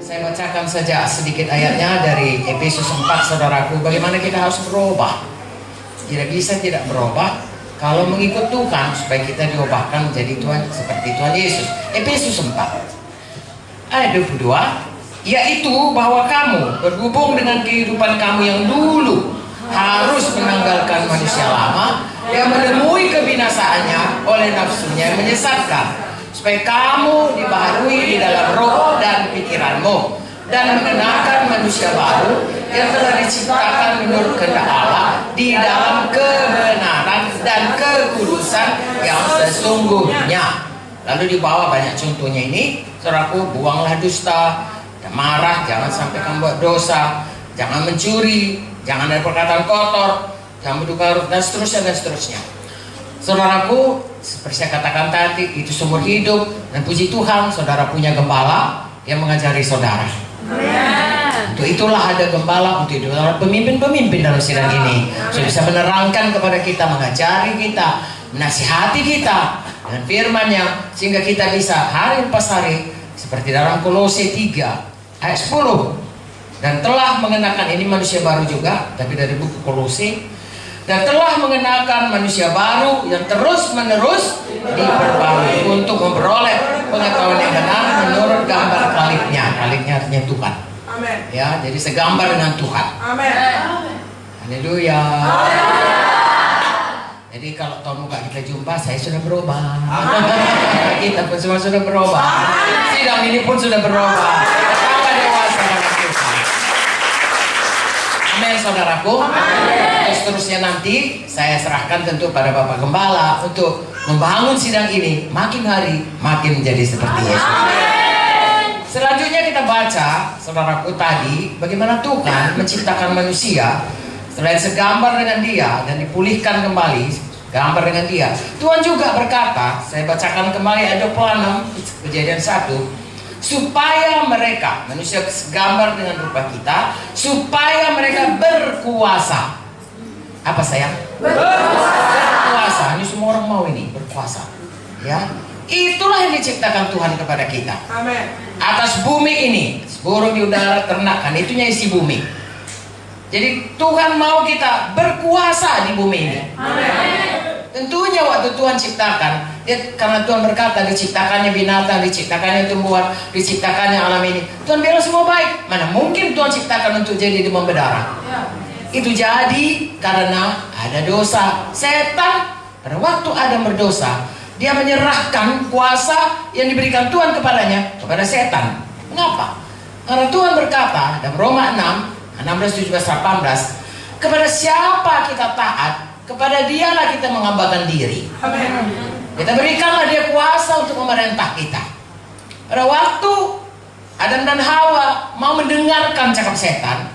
Saya bacakan saja sedikit ayatnya dari Efesus 4, saudaraku. Bagaimana kita harus berubah. Tidak bisa tidak berubah kalau mengikut Tuhan, supaya kita diubahkan menjadi Tuhan seperti Tuhan Yesus. Efesus 4 ayat 22, yaitu bahwa kamu berhubung dengan kehidupan kamu yang dulu harus menanggalkan manusia lama yang menemui kebinasaannya oleh nafsunya yang menyesatkan, supaya kamu dibaharui di dalam roh dan pikiranmu, dan mengenakan manusia baru yang telah diciptakan menurut kehendak Allah di dalam kebenaran dan kekudusan yang sesungguhnya. Lalu di bawah banyak contohnya ini, saudaraku. Buanglah dusta, marah, jangan sampai kamu buat dosa, jangan mencuri, jangan ada perkataan kotor, jangan berduka, dan seterusnya dan seterusnya. Saudaraku, seperti saya katakan tadi, itu sumber hidup, dan puji Tuhan saudara punya gembala yang mengajari saudara. Untuk itulah ada gembala, untuk itu ada pemimpin-pemimpin dalam sidang ini, supaya bisa menerangkan kepada kita, mengajari kita, menasihati kita dengan firman-Nya, sehingga kita bisa hari lepas hari, seperti dalam Kolose 3 ayat 10, dan telah mengenakan, ini manusia baru juga, tapi dari buku Kolose, dan telah mengenakan manusia baru yang terus-menerus diperbarui untuk memperoleh pengetahuan yang benar menurut gambar kalibnya. Kalibnya artinya Tuhan. Amen. Ya, jadi segambar dengan Tuhan. Amen. Haleluya. Jadi kalau tahun muka kita jumpa, saya sudah berubah. Kita pun semua sudah berubah. Sidang ini pun sudah berubah. Betapa dewasa dalam Tuhan. Amin, saudaraku. Seterusnya nanti saya serahkan tentu pada Bapak Gembala untuk membangun sidang ini makin hari makin menjadi seperti Yesus. Selanjutnya kita baca, saudaraku, tadi bagaimana Tuhan menciptakan manusia selain segambar dengan Dia dan dipulihkan kembali gambar dengan Dia. Tuhan juga berkata, saya bacakan kembali ayat 26 Kejadian 1, supaya mereka, manusia segambar dengan rupa kita, supaya mereka berkuasa. Apa sayang? Berkuasa. Ini semua orang mau ini, berkuasa. Ya, itulah yang diciptakan Tuhan kepada kita. Amin. Atas bumi ini, burung di udara, ternak, kan itunya isi bumi. Jadi Tuhan mau kita berkuasa di bumi ini. Amin. Tentunya waktu Tuhan ciptakan, karena Tuhan berkata diciptakannya binatang, diciptakannya tumbuhan, diciptakannya alam ini, Tuhan bilang semua baik. Mana mungkin Tuhan ciptakan untuk jadi demam berdarah? Itu jadi karena ada dosa. Setan pada waktu Adam berdosa, dia menyerahkan kuasa yang diberikan Tuhan kepadanya kepada setan. Mengapa? Karena Tuhan berkata dalam Roma 6, 16, 17, 18, kepada siapa kita taat, kepada Dialah kita menghambakan diri. Amin. Kita berikanlah Dia kuasa untuk memerintah kita. Pada waktu Adam dan Hawa mau mendengarkan cakap setan,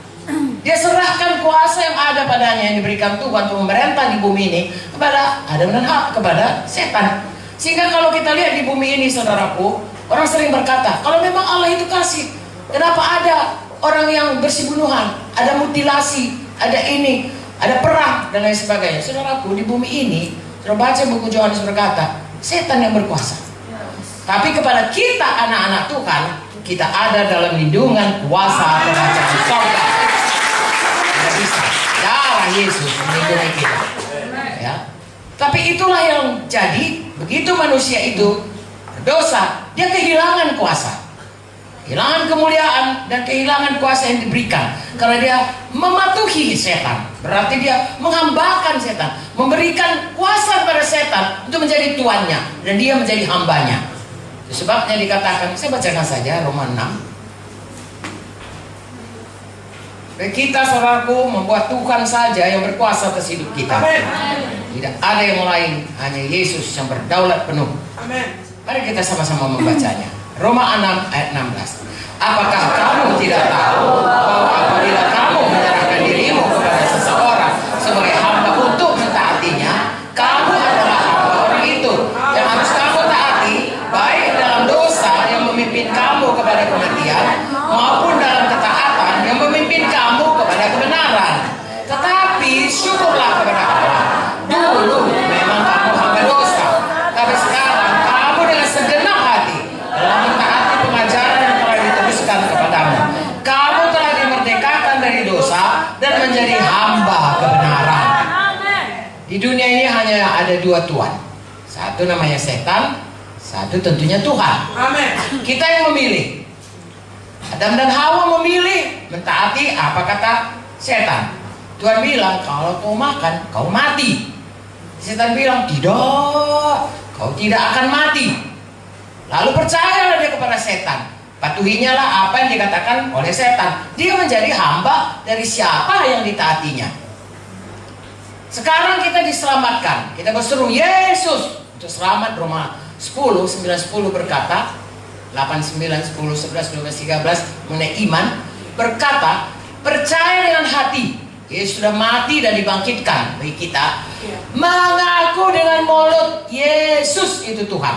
dia serahkan kuasa yang ada padanya, yang diberikan Tuhan untuk memerintah di bumi ini, kepada Adam dan Hawa, kepada setan. Sehingga kalau kita lihat di bumi ini, saudaraku, orang sering berkata, kalau memang Allah itu kasih, kenapa ada orang yang bersih bunuhan, ada mutilasi, ada ini, ada perang, dan lain sebagainya. Saudaraku, di bumi ini, saudara baca buku Yohanes berkata, setan yang berkuasa. Tapi kepada kita anak-anak Tuhan, kita ada dalam lindungan kuasa kerajaan surga. Tidak bisa. Darah Yesus melindungi kita. Ya. Tapi itulah yang jadi, begitu manusia itu berdosa, dia kehilangan kuasa, kehilangan kemuliaan, dan kehilangan kuasa yang diberikan. Karena dia mematuhi setan, berarti dia menghambakan setan, memberikan kuasa pada setan untuk menjadi tuannya, dan dia menjadi hambanya. Itu sebabnya dikatakan, saya bacakan saja Roma 6. Kita, saudaraku, membuat Tuhan saja yang berkuasa atas hidup kita. Amen. Tidak ada yang lain, hanya Yesus yang berdaulat penuh. Amen. Mari kita sama-sama membacanya. Roma 6 ayat 16. Apakah kamu tidak tahu bahwa apabila kamu menyerahkan dirimu kepada seseorang sebagai hamba untuk mentaatinya, kamu adalah hamba orang itu yang harus kamu taati, baik dalam dosa yang memimpin kamu kepada kematian, maupun dalam ketaatan yang memimpin kamu kepada kebenaran. Tetapi syukurlah kepada Allah, dulu memang kamu hamba dosa, tapi sekarang kamu dengan segenap hati telah mentaati pengajaran yang telah diteruskan kepadamu. Di dunia ini hanya ada dua Tuhan. Satu namanya setan, satu tentunya Tuhan. Amin. Kita yang memilih. Adam dan Hawa memilih mentaati apa kata setan. Tuhan bilang, kalau kau makan, kau mati. Setan bilang, tidak, kau tidak akan mati. Lalu percayalah dia kepada setan. Patuhinya lah apa yang dikatakan oleh setan. Dia menjadi hamba dari siapa yang ditaatinya. Sekarang kita diselamatkan. Kita berseru Yesus untuk selamat. Roma 10, 9, 10 berkata, 8, 9, 10, 11, 12, 13 mengenai iman. Berkata, percaya dengan hati Yesus sudah mati dan dibangkitkan bagi kita. Mengaku dengan mulut Yesus itu Tuhan.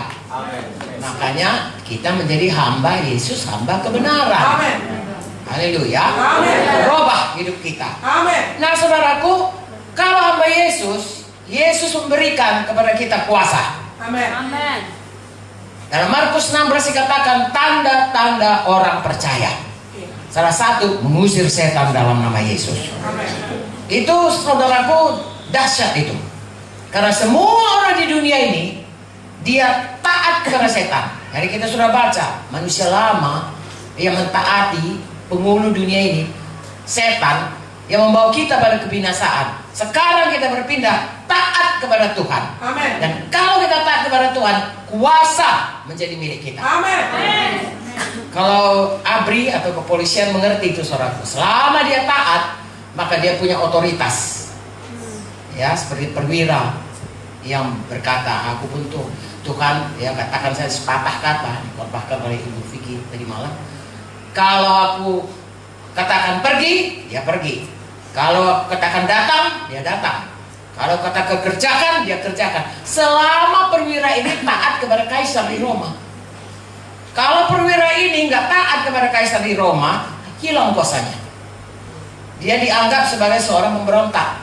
Makanya kita menjadi hamba Yesus, hamba kebenaran. Haleluya. Berubah hidup kita. Nah saudaraku, kalau hamba Yesus, Yesus memberikan kepada kita kuasa. Dalam Markus 16 dikatakan tanda-tanda orang percaya. Salah satu mengusir setan dalam nama Yesus. Itu saudaraku dahsyat itu. Karena semua orang di dunia ini dia taat kepada setan. Jadi kita sudah baca manusia lama yang mentaati penghulu dunia ini, setan yang membawa kita pada kebinasaan. Sekarang kita berpindah taat kepada Tuhan. Amin. Dan kalau kita taat kepada Tuhan, kuasa menjadi milik kita. Amin. Kalau ABRI atau kepolisian mengerti itu saudaraku, selama dia taat, maka dia punya otoritas. Ya, seperti perwira yang berkata, aku pun tuh Tuhan, ya katakan saya sepatah kata, dikotbahkan oleh Ibu Vicky tadi malam. Kalau aku katakan pergi, dia pergi. Kalau katakan datang, dia datang. Kalau kata kerjakan, dia kerjakan. Selama perwira ini taat kepada kaisar di Roma. Kalau perwira ini nggak taat kepada kaisar di Roma, hilang kuasanya. Dia dianggap sebagai seorang pemberontak.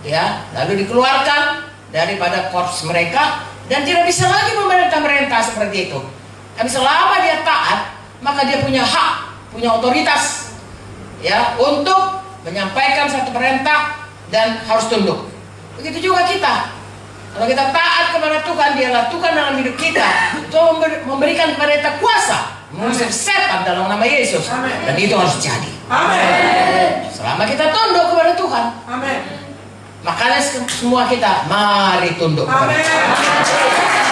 Ya, lalu dikeluarkan daripada korps mereka dan tidak bisa lagi memerintah seperti itu. Tapi selama dia taat, maka dia punya hak, punya otoritas, ya, untuk menyampaikan satu perintah dan harus tunduk. Begitu juga kita. Kalau kita taat kepada Tuhan, dialah Tuhan dalam hidup kita. Tuhan memberikan kepada kita kuasa mengusir setan dalam nama Yesus. Amin. Dan itu harus jadi. Amin. Selama kita tunduk kepada Tuhan. Amin. Makanya semua kita mari tunduk kepada Tuhan.